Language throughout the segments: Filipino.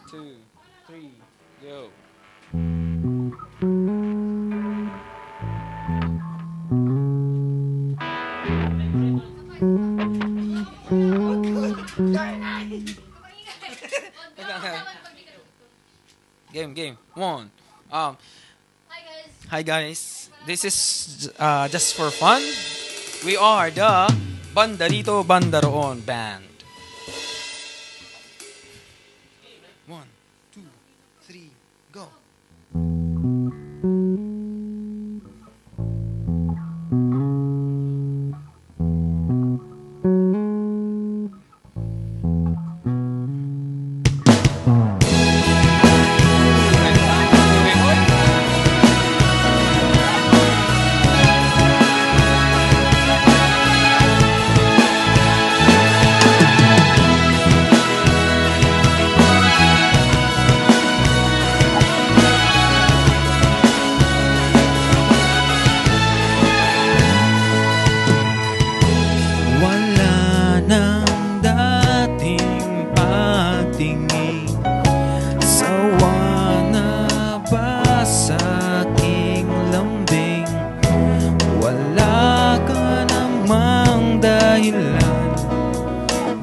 two, three, go. Game. One. Hi guys. This is just for fun. We are the Banda Dito, Banda Roon band. One, two, three, go.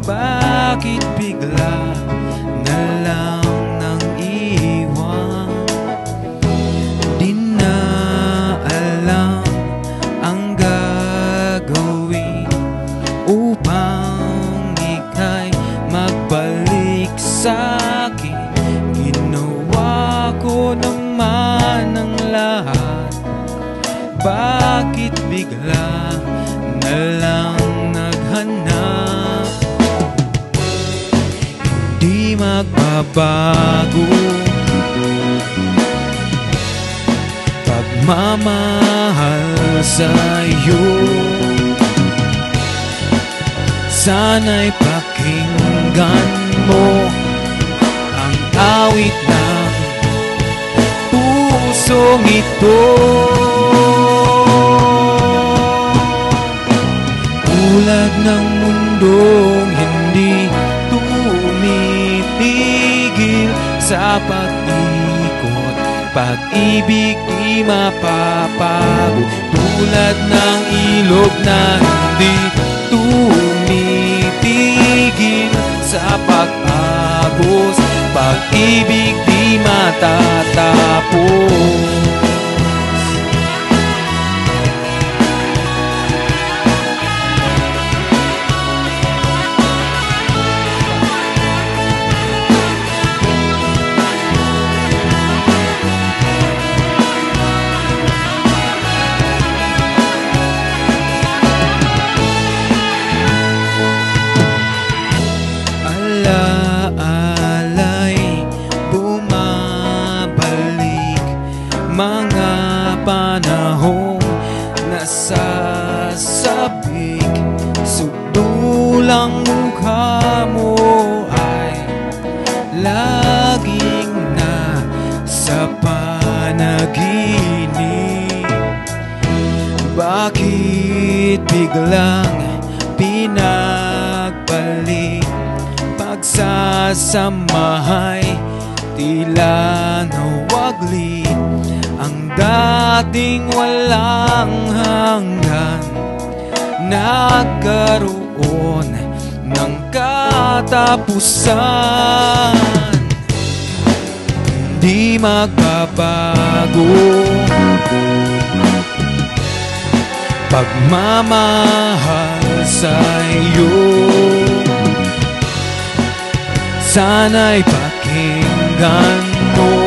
Bakit bigla na lang nang iwan? Di na alam ang gagawin upang ika'y magbalik sa'kin. Ginawa ko naman ang lahat. Bakit bigla na lang naghanap? Di magbabago pagmamahal sa'yo. Sana'y pakinggan mo ang awit ng pusong ito. Ulag ng mundong hindi tumitigil sa pag-ikot, pag-ibig di mapapagod. Tulad ng ilog na hindi tumitigil sa pag-agos, pag-ibig di matatapos. Alay bumabalik, mga panahong nasasabik. Sudulang mukha mo ay laging nasa panaginip. Bakit biglang pinagbalik? Pagsasamahay tila nawagli, ang dating walang hanggan nagkaroon ng katapusan. Di magbabago pagmamahal sa'yo. Sana'y pakinggan mo